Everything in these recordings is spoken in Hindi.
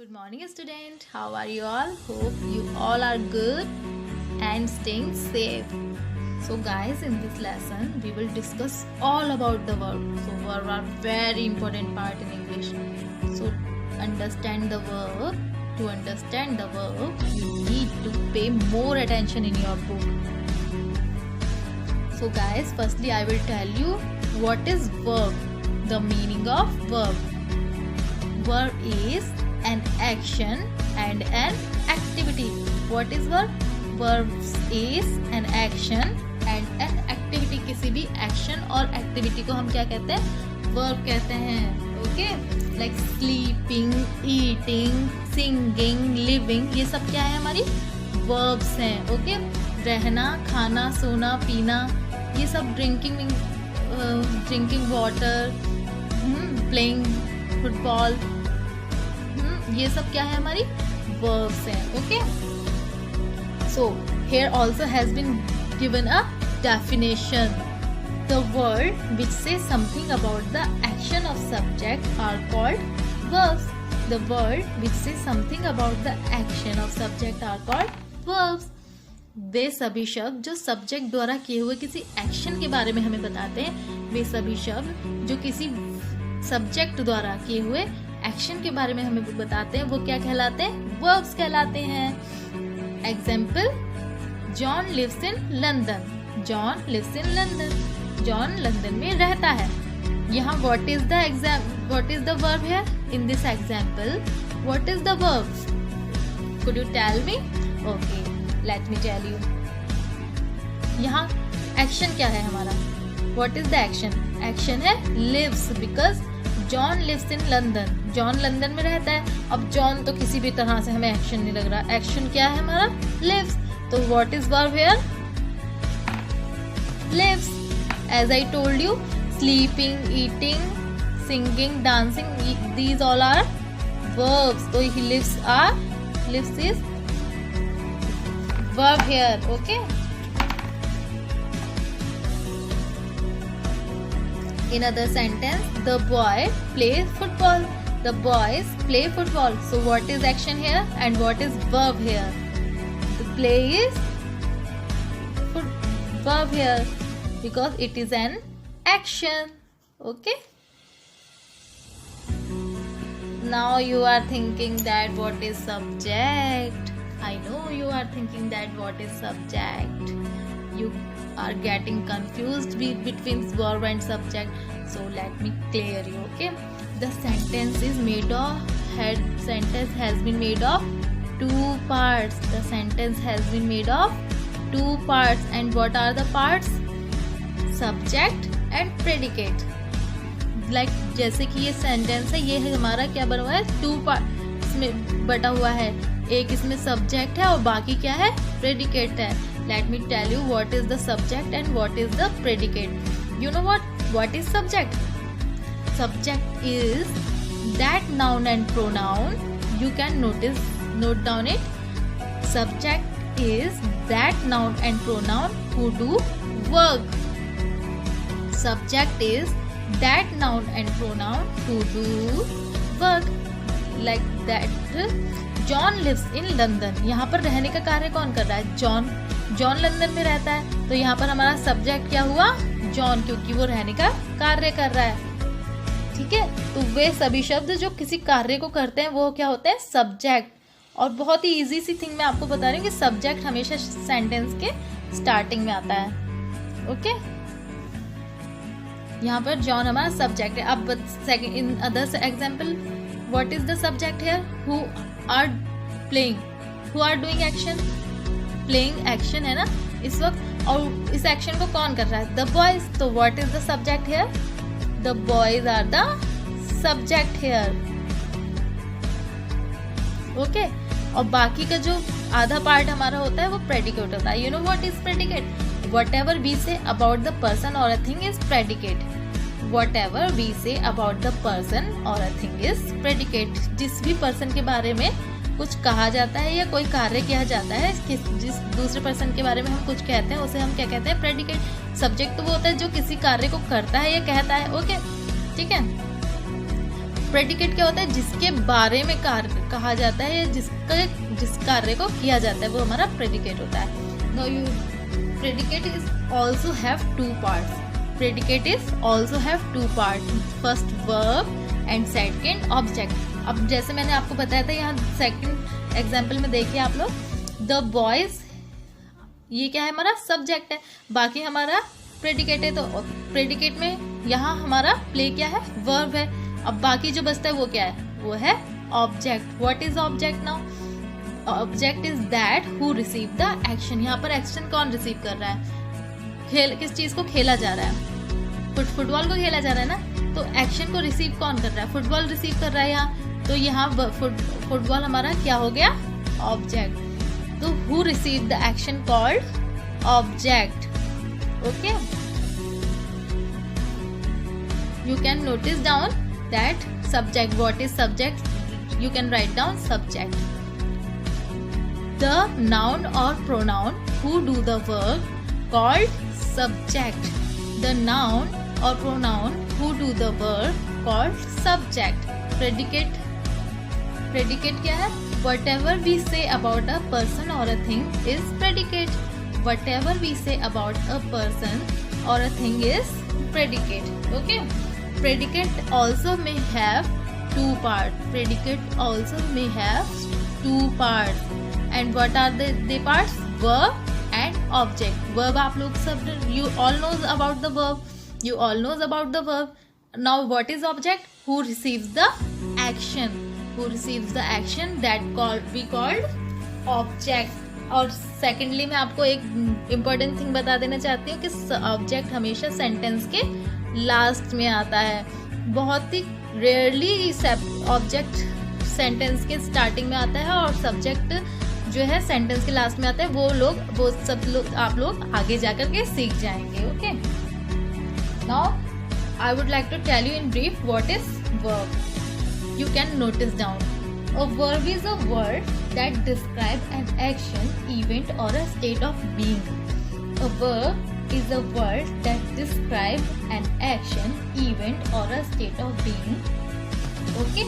Good morning, student. How are you all? Hope you all are good and staying safe. So, guys, in this lesson, we will discuss all about the verb. So, verb are very important part in English. So, understand the verb. To understand the verb, you need to pay more attention in your book. So, guys, firstly, I will tell you what is verb. The meaning of verb. Verb is an action and an activity. What is verb? Verb is an action and an activity. किसी भी action और activity को हम क्या कहते हैं? Verb कहते हैं. Okay? Like sleeping, eating, singing, living. ये सब क्या है हमारी verbs हैं. Okay? रहना, खाना, सोना, पीना. ये सब drinking water, playing football. ये सब क्या है हमारी verbs हैं. Okay? So here also has been given a definition. The word which says something about the action of subject are called verbs. The word which says something about the action of subject are called verbs. वे सभी शब्द जो सब्जेक्ट द्वारा किए हुए किसी एक्शन के बारे में हमें बताते हैं, वे सभी शब्द जो किसी सब्जेक्ट द्वारा किए हुए एक्शन के बारे में हमें बताते हैं, वो क्या कहलाते हैं? वर्ब्स कहलाते हैं. Example, John lives in London. John lives in London. John London में रहता है. यहाँ what is the verb here in this example? What is the verb? Could you tell me? Okay, let me tell you. यहाँ एक्शन क्या है हमारा? What is the action? Action है lives, because John lives in London. John London में रहता है. अब जॉन तो किसी भी तरह से हमें एक्शन नहीं लग रहा. एक्शन क्या है हमारा? लिव्स. तो what is verb here? Lives. As I told you, sleeping, eating, singing, dancing, these all are verbs. तो lives is verb here. Okay? In other sentence, the boy plays football. The boys play football. So what is action here and what is verb here? The play is verb here because it is an action. Okay? Now you are thinking that what is subject? I know you are thinking that what is subject. You are getting confused between verb and subject. So let me clear you. Okay? The sentence has been made of two parts. The sentence has been made of two parts. And what are the parts? Subject and predicate. Like जैसे कि ये sentence है, ये हमारा क्या बना हुआ है? Two part इसमें बटा हुआ है. एक इसमें सब्जेक्ट है और बाकी क्या है? प्रेडिकेट है. Let me tell you what is the subject and what is the predicate. You know what is subject? Subject is that noun and pronoun. You can note down it. Subject is that noun and pronoun who do work. Subject is that noun and pronoun who do work. Like that John lives in London. यहाँ पर रहने का कार्य कौन कर रहा है? जॉन लंदन में रहता है. तो यहाँ पर हमारा सब्जेक्ट क्या हुआ? जॉन, क्योंकि वो रहने का कार्य कर रहा है. ठीक है? तो वे सभी शब्द जो किसी कार्य को करते हैं वो क्या होते हैं? सब्जेक्ट. और बहुत ही इजी सी थिंग मैं आपको बता रही हूँ कि सब्जेक्ट हमेशा सेंटेंस के स्टार्टिंग में आता है. ओके? यहाँ पर जॉन हमारा सब्जेक्ट है. अब second, in other example, what is the subject here? Who are playing, who are doing action? playing action है ना इस वक्त. और इस एक्शन को कौन कर रहा है? the boys. तो what is the subject here? the boys are the subject here. okay? और बाकी का जो आधा पार्ट हमारा होता है वो predicate होता है. you know what is predicate? whatever we say about the person or a thing is predicate. Whatever we say about the person or a thing is predicate. जिस भी पर्सन के बारे में कुछ कहा जाता है या कोई कार्य किया जाता है, जिस दूसरे पर्सन के बारे में हम कुछ कहते हैं उसे हम क्या कहते हैं? प्रेडिकेट. सब्जेक्ट तो वो होता है जो किसी कार्य को करता है या कहता है. ओके? ठीक है? प्रेडिकेट क्या होता है, जिसके बारे में कार्य कहा जाता है या जिस कार्य को किया जाता है, वो हमारा प्रेडिकेट होता है। Now you predicate is also have two parts. Predicate is also have two part, first verb and second object. अब जैसे मैंने आपको बताया था, यहाँ सेकंड एग्जाम्पल में देखिए आप लोग, द बॉयज, ये क्या है हमारा सब्जेक्ट है, बाकी हमारा प्रेडिकेट है। तो प्रेडिकेट में यहाँ हमारा प्ले क्या है, वर्ब है। अब बाकी जो बचता है वो क्या है, वो है object. What is object now? Object is that who receive the action. यहाँ पर एक्शन कौन रिसीव कर रहा है, खेल, किस चीज को खेला जा रहा है, फुटबॉल को खेला जा रहा है ना, तो एक्शन को रिसीव कौन कर रहा है, फुटबॉल रिसीव कर रहा है यहाँ। तो यहाँ फुटबॉल हमारा क्या हो गया, ऑब्जेक्ट। तो who receive the action called object. Okay, you can notice down that subject. What is subject? You can write down subject. The noun or pronoun who do the work called subject. The noun or pronoun who do the work called subject. Predicate. Predicate क्या है? Whatever we say about a person or a thing is predicate. Whatever we say about a person or a thing is predicate. Okay. Predicate also may have two parts. Predicate also may have two parts. And what are the parts? Verb and object. Verb आप लोग सब, you all knows about the verb. You all knows about the verb. Now what is object? Who receives the action? Who receives the action that we called object. और सेकेंडली मैं आपको एक इम्पोर्टेंट थिंग बता देना चाहती हूँ कि ऑब्जेक्ट हमेशा सेंटेंस के लास्ट में आता है। बहुत ही रेयरली ऑब्जेक्ट सेंटेंस के स्टार्टिंग में आता है और सब्जेक्ट जो है सेंटेंस के लास्ट में आता है। वो सब लोग आप लोग आगे जाकर के सीख जाएंगे। Okay, now I would like to tell you in brief what is verb. You can notice down, a verb is a word that describes an action, event or a state of being. A verb is a word that describes an action, event or a state of being. Okay?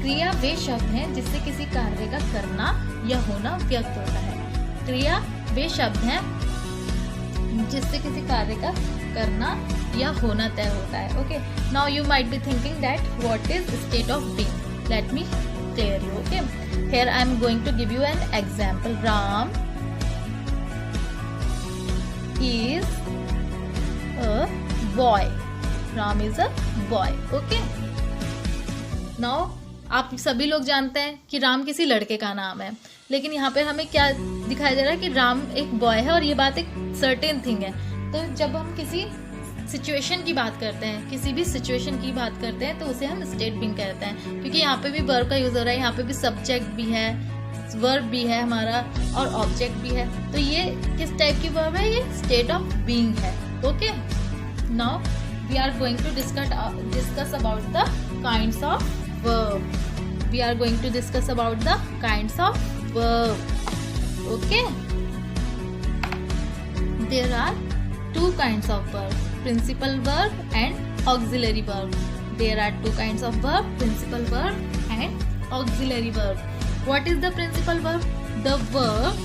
क्रिया वे शब्द हैं जिससे किसी कार्य का करना या होना व्यक्त होता है। क्रिया वे शब्द हैं जिससे किसी कार्य का करना या होना तय होता है। Okay? Now you might be thinking that what is state of being? Let me clear you. Okay, here I am going to give you an example. Ram is a boy. Ram is a boy. Okay, now आप सभी लोग जानते हैं कि राम किसी लड़के का नाम है, लेकिन यहाँ पे हमें क्या दिखाया जा रहा है कि राम एक बॉय है और ये बात एक सर्टेन थिंग है। तो जब हम किसी सिचुएशन की बात करते हैं, किसी भी सिचुएशन की बात करते हैं, तो उसे हम स्टेट बीइंग कहते हैं, क्योंकि यहाँ पे भी वर्ब का यूज हो रहा है, यहाँ पे भी सब्जेक्ट भी है, वर्ब भी है हमारा और ऑब्जेक्ट भी है। तो ये किस टाइप की वर्ब है, ये स्टेट ऑफ बीइंग है। Okay, now we are going to discuss about the kinds of verb. We are going to discuss about the kinds of verb. Okay, there are two kinds of verb, principal verb and auxiliary verb. There are two kinds of verb, principal verb and auxiliary verb. What is the principal verb? The verb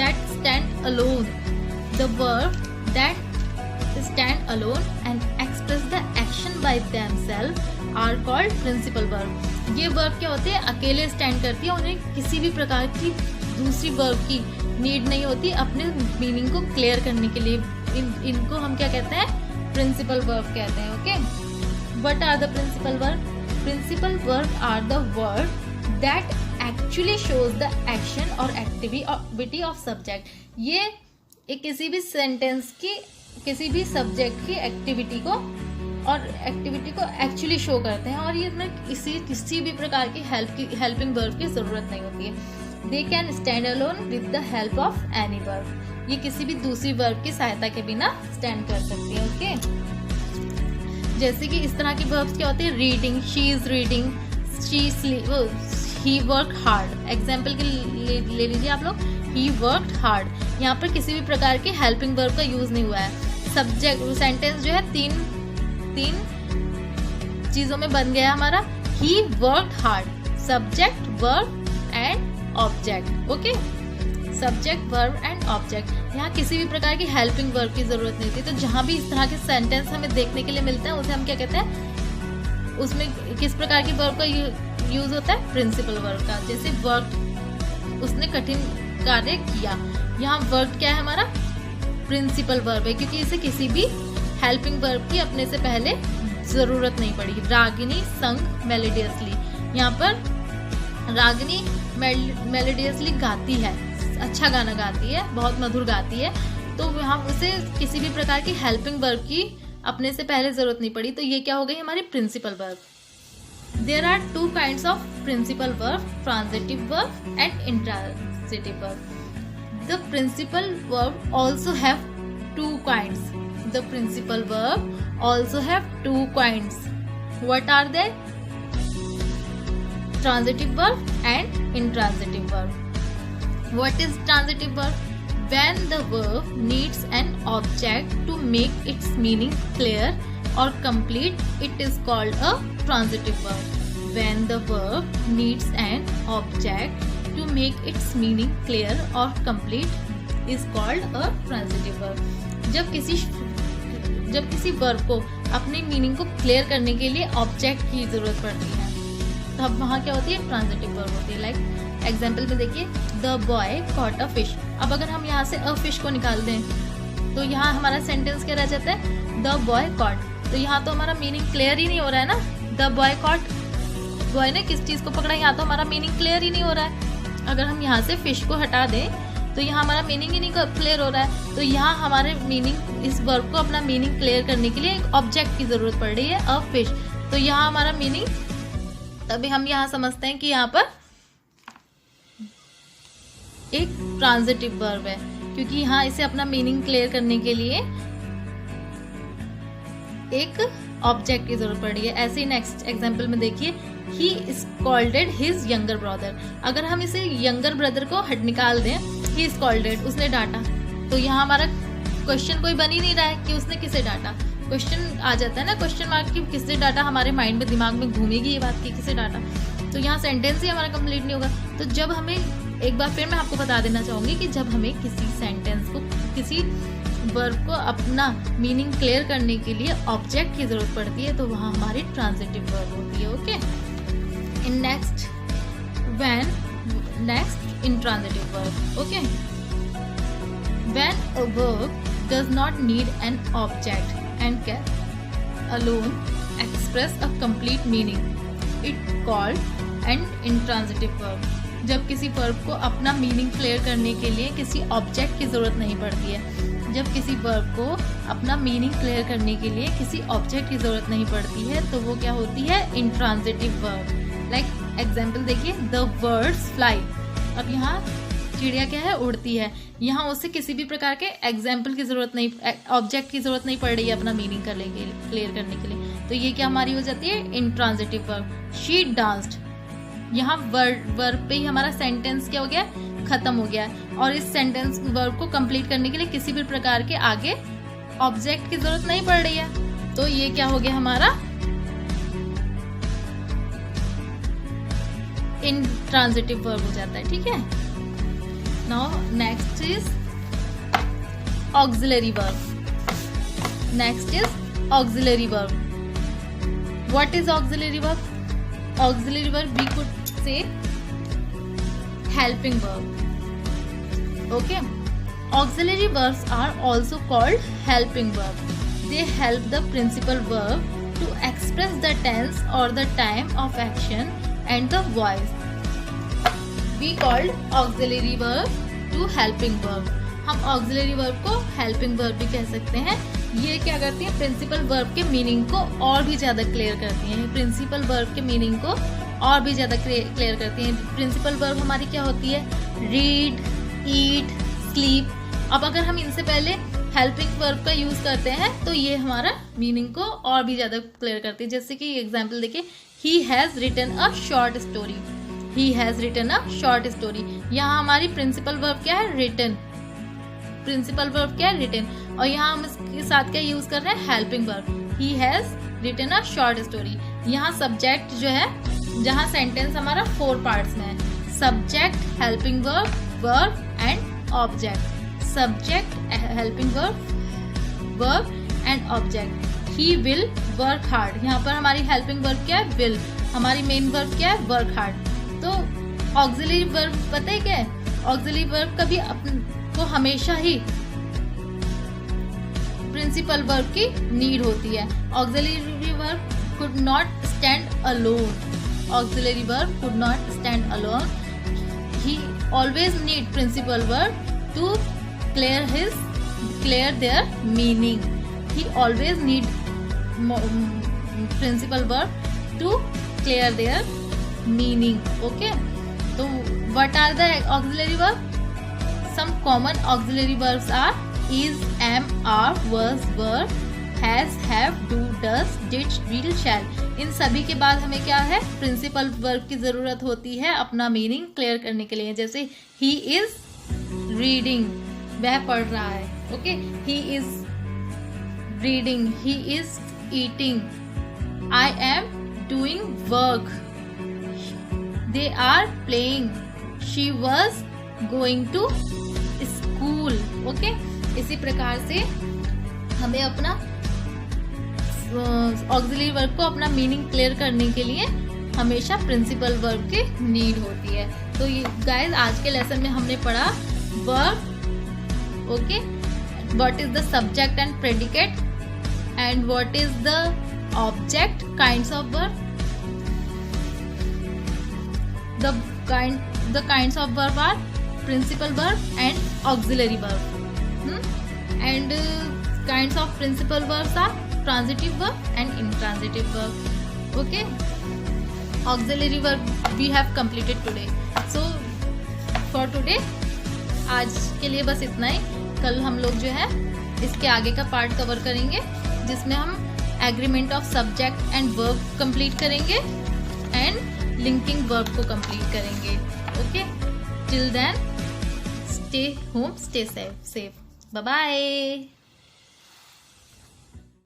that stand alone. The verb that stand alone and express the action by themselves are called principal verb. ये verb क्या होते हैं, अकेले stand करती है, उन्हें किसी भी प्रकार की दूसरी verb की नीड नहीं होती अपने मीनिंग को क्लियर करने के लिए। इनको हम क्या कहते हैं, प्रिंसिपल वर्ब कहते हैं। Okay, what are the principal verb? Principal verb are the word that actually shows the action और एक्टिविटी ऑफ सब्जेक्ट। ये किसी भी सेंटेंस की, किसी भी सब्जेक्ट की एक्टिविटी को एक्चुअली शो करते हैं और ये किसी भी प्रकार की हेल्पिंग वर्ब की जरूरत नहीं होती है। They can stand alone with the help of any verb. ये किसी भी दूसरी वर्ब की सहायता के बिना स्टैंड कर सकती है। ओके, जैसे कि इस तरह की वर्ब्स क्या होती है, reading, she is reading, he work hard. Example के ले लीजिए आप लोग, ही वर्क हार्ड। यहाँ पर किसी भी प्रकार की हेल्पिंग वर्ब का यूज नहीं हुआ है। सब्जेक्ट सेंटेंस जो है तीन चीजों में बन गया हमारा he worked hard, subject verb and object. Okay, subject verb and object. यहाँ किसी भी प्रकार की हेल्पिंग वर्ब की जरूरत नहीं थी। तो जहां भी इस तरह के सेंटेंस हमें देखने के लिए मिलते हैं उसे हम क्या कहते हैं, उसमें किस प्रकार की वर्ब का यूज होता है, प्रिंसिपल वर्ब का। जैसे वर्क, उसने कठिन कार्य किया, यहाँ वर्क क्या है हमारा, प्रिंसिपल वर्ब है, क्योंकि इसे किसी भी हेल्पिंग वर्ब की अपने से पहले जरूरत नहीं पड़ी। रागिनी संग मेलोडियसली, यहाँ पर रागिनी मेलोडियसली गाती है, अच्छा गाना गाती है, बहुत मधुर गाती है, तो यहाँ उसे किसी भी प्रकार की हेल्पिंग वर्ब की अपने से पहले जरूरत नहीं पड़ी। तो ये क्या हो गई हमारी principal verb. There are two kinds of principal verb, transitive verb and intransitive verb. The principal verb also have two kinds. The principal verb also have two kinds. What are they? Transitive verb and intransitive verb. What is transitive verb? When the verb needs an object to make its meaning clear or complete, it is called a transitive verb. When the verb needs an object to make its meaning clear or complete, is called a transitive verb. जब किसी वर्ब को अपने मीनिंग को क्लियर करने के लिए ऑब्जेक्ट की जरूरत पड़ती है, तब वहाँ क्या होती है, ट्रांजिटिव वर्ब होती है। लाइक एग्जाम्पल में देखिए, the boy caught a fish. अब अगर हम यहाँ से अ फिश को निकाल दें तो यहाँ हमारा सेंटेंस क्या रह जाता है, द बॉय कॉट। तो यहाँ तो हमारा मीनिंग क्लियर ही नहीं हो रहा है ना, द बॉय कॉट, बॉय ने किस चीज को पकड़ा, यहाँ तो हमारा मीनिंग क्लियर ही नहीं हो रहा है। अगर हम यहाँ से फिश को हटा दें तो यहाँ हमारा मीनिंग ही नहीं क्लियर हो रहा है। तो यहाँ हमारे मीनिंग, इस वर्ब को अपना मीनिंग क्लियर करने के लिए एक ऑब्जेक्ट की जरूरत पड़ रही है, अ फिश। तो यहाँ हमारा मीनिंग, तभी हम यहाँ समझते हैं कि यहाँ पर एक ट्रांजिटिव वर्ब है, क्योंकि यहाँ इसे अपना मीनिंग क्लियर करने के लिए एक ऑब्जेक्ट की जरूरत पड़ी है। ऐसे ही नेक्स्ट एग्जाम्पल में देखिए, ही स्कॉल्डेड हिज यंगर ब्रदर। अगर हम इसे यंगर ब्रदर को निकाल दें, ही स्कॉल्डेड, उसने डांटा, तो यहाँ हमारा क्वेश्चन कोई बन ही नहीं रहा है कि उसने किसे डांटा। क्वेश्चन आ जाता है ना, क्वेश्चन मार्क कि किससे डांटा, हमारे माइंड में, दिमाग में घूमेगी ये बात कि किसे डांटा, तो यहाँ सेंटेंस ही हमारा कंप्लीट नहीं होगा। तो जब हमें, एक बार फिर मैं आपको बता देना चाहूंगी कि जब हमें किसी सेंटेंस को, किसी वर्ब को अपना मीनिंग क्लियर करने के लिए ऑब्जेक्ट की जरूरत पड़ती है, तो वहाँ हमारी ट्रांजिटिव वर्ब होती है। Okay, in next intransitive verb. Okay, when a verb does not need an object and can alone express a complete meaning, it called an intransitive verb. जब किसी वर्ब को अपना मीनिंग क्लियर करने के लिए किसी ऑब्जेक्ट की जरूरत नहीं पड़ती है, जब किसी वर्ब को अपना मीनिंग क्लियर करने के लिए किसी ऑब्जेक्ट की जरूरत नहीं पड़ती है, तो वो क्या होती है, इंट्रांजिटिव वर्ब। लाइक एग्जाम्पल देखिए, द बर्ड्स फ्लाई। अब यहाँ चिड़िया क्या है, उड़ती है, यहाँ उसे किसी भी प्रकार के एग्जाम्पल की जरूरत नहीं, ऑब्जेक्ट की जरूरत नहीं पड़ रही है अपना मीनिंग क्लियर करने के लिए। तो ये क्या हमारी हो जाती है, इंट्रांजिटिव वर्ब। शी डांस्ड, यहाँ वर्ब पे ही हमारा सेंटेंस क्या हो गया, खत्म हो गया, और इस सेंटेंस वर्ब को कंप्लीट करने के लिए किसी भी प्रकार के आगे ऑब्जेक्ट की जरूरत नहीं पड़ रही है। तो ये क्या हो गया हमारा इंट्रांजिटिव वर्ब हो जाता है। ठीक है, now next is auxiliary verb. Next is auxiliary verb. What is auxiliary verb? Auxiliary verb, we could say helping verb. Okay, auxiliary verbs are also called helping verb. They help the principal verb to express the tense or the time of action and the voice. We called auxiliary verb to helping verb. हम auxiliary verb को helping verb भी कह सकते हैं। ये क्या करती है, प्रिंसिपल वर्ब के मीनिंग को और भी ज्यादा क्लियर करती हैं। प्रिंसिपल वर्ब के मीनिंग को और भी ज्यादा क्लियर करती हैं। प्रिंसिपल वर्ब हमारी क्या होती है, रीड, ईट, स्लीप। अब अगर हम इनसे पहले हेल्पिंग वर्ब का यूज करते हैं तो ये हमारा मीनिंग को और भी ज्यादा क्लियर करती है। जैसे कि एग्जाम्पल देखिए, he has written a short story. He has written a short story, यहाँ हमारी प्रिंसिपल वर्ब क्या है, रिटन। प्रिंसिपल वर्ब क्या है, रिटन, और यहाँ हम इसके साथ क्या यूज कर रहे हैं, helping verb. He has written a short story. यहाँ सब्जेक्ट जो है, जहाँ सेंटेंस हमारा 4 पार्ट्स में है, subject, helping verb, verb and object. Subject, helping verb, verb and object. He will work hard, यहाँ पर हमारी हेल्पिंग वर्ब क्या है, विल। हमारी मेन वर्ब क्या है, वर्क हार्ड। तो ऑक्सिलरी वर्ब पता है क्या है, ऑक्सिलरी वर्ब कभी को हमेशा ही प्रिंसिपल वर्ब की नीड होती है। Auxiliary verb could not stand alone. Auxiliary verb could not stand alone. He always need principal verb to clear their meaning. He always need principal verb to clear their meaning. Okay. So what are the auxiliary verbs? Some common auxiliary verbs are is, am, are, was, were, has, have, do, does, did, will, shall। इन सभी के बाद हमें क्या है, प्रिंसिपल वर्ब की जरूरत होती है अपना मीनिंग क्लियर करने के लिए। जैसे he is reading, वह पढ़ रहा है। Okay, he is reading, he is eating, I am doing work, they are playing, she was going to school। Okay, इसी प्रकार से हमें अपना ऑक्सिलरी वर्ब को अपना मीनिंग क्लियर करने के लिए हमेशा प्रिंसिपल वर्ब की नीड होती है। तो ये गाइस आज के लेसन में हमने पढ़ा verb, okay, what is the subject and predicate and what is the object, kinds of verb, the kinds of verb are principal verb and auxiliary verb, and kinds of principal verbs are transitive verb and intransitive verb। okay, auxiliary verb we have completed today। so for today आज के लिए बस इतना ही। कल हम लोग जो है इसके आगे का पार्ट कवर करेंगे जिसमें हम agreement of subject and verb complete करेंगे एंड लिंकिंग वर्ब को कंप्लीट करेंगे। Okay, till then stay home, stay safe. Bye bye.